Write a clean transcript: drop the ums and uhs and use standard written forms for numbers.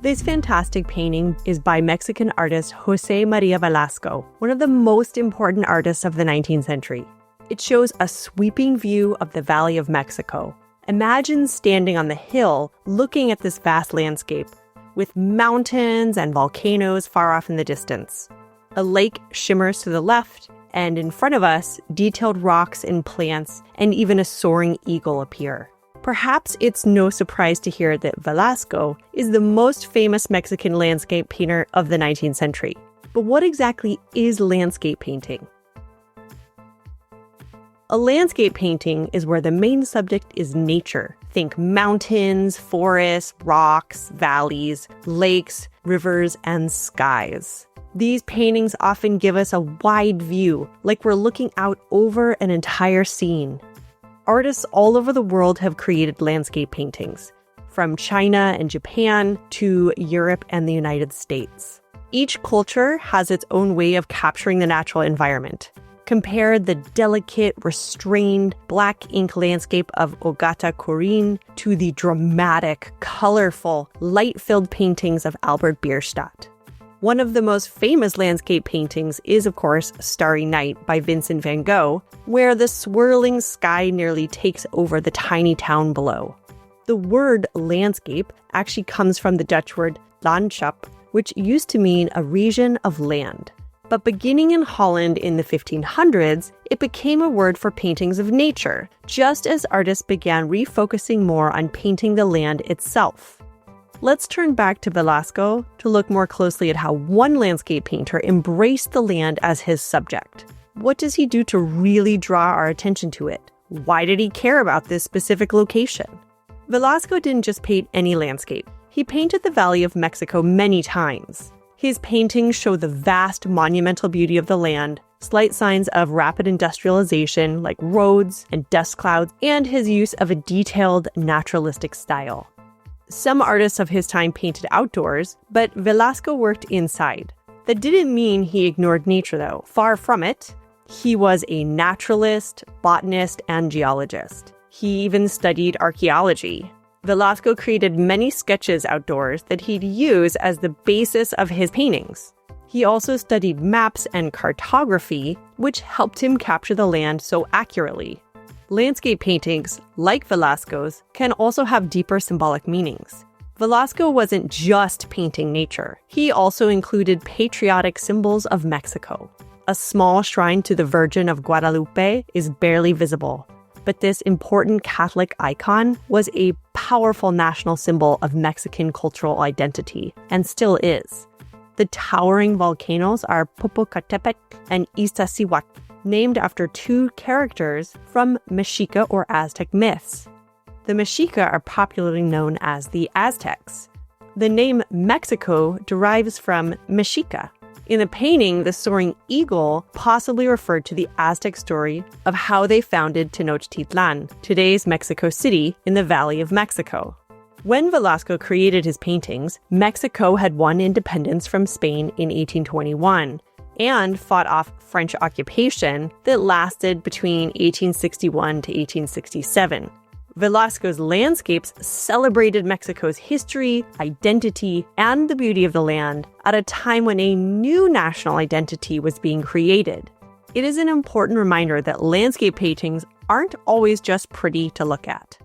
This fantastic painting is by Mexican artist José María Velasco, one of the most important artists of the 19th century. It shows a sweeping view of the Valley of Mexico. Imagine standing on the hill looking at this vast landscape, with mountains and volcanoes far off in the distance. A lake shimmers to the left, and in front of us, detailed rocks and plants, and even a soaring eagle appear. Perhaps it's no surprise to hear that Velasco is the most famous Mexican landscape painter of the 19th century. But what exactly is landscape painting? A landscape painting is where the main subject is nature. Think mountains, forests, rocks, valleys, lakes, rivers, and skies. These paintings often give us a wide view, like we're looking out over an entire scene. Artists all over the world have created landscape paintings, from China and Japan to Europe and the United States. Each culture has its own way of capturing the natural environment. Compare the delicate, restrained, black ink landscape of Ogata Kōrin to the dramatic, colorful, light-filled paintings of Albert Bierstadt. One of the most famous landscape paintings is, of course, Starry Night by Vincent van Gogh, where the swirling sky nearly takes over the tiny town below. The word landscape actually comes from the Dutch word landschap, which used to mean a region of land. But beginning in Holland in the 1500s, it became a word for paintings of nature, just as artists began refocusing more on painting the land itself. Let's turn back to Velasco to look more closely at how one landscape painter embraced the land as his subject. What does he do to really draw our attention to it? Why did he care about this specific location? Velasco didn't just paint any landscape. He painted the Valley of Mexico many times. His paintings show the vast monumental beauty of the land, slight signs of rapid industrialization like roads and dust clouds, and his use of a detailed naturalistic style. Some artists of his time painted outdoors, but Velasco worked inside. That didn't mean he ignored nature, though. Far from it. He was a naturalist, botanist, and geologist. He even studied archaeology. Velasco created many sketches outdoors that he'd use as the basis of his paintings. He also studied maps and cartography, which helped him capture the land so accurately. Landscape paintings, like Velasco's, can also have deeper symbolic meanings. Velasco wasn't just painting nature. He also included patriotic symbols of Mexico. A small shrine to the Virgin of Guadalupe is barely visible, but this important Catholic icon was a powerful national symbol of Mexican cultural identity, and still is. The towering volcanoes are Popocatépetl and Iztaccíhuatl, named after two characters from Mexica or Aztec myths. The Mexica are popularly known as the Aztecs. The name Mexico derives from Mexica. In the painting, the soaring eagle possibly referred to the Aztec story of how they founded Tenochtitlan, today's Mexico City, in the Valley of Mexico. When Velasco created his paintings, Mexico had won independence from Spain in 1821, and fought off French occupation that lasted between 1861 to 1867. Velasco's landscapes celebrated Mexico's history, identity, and the beauty of the land at a time when a new national identity was being created. It is an important reminder that landscape paintings aren't always just pretty to look at.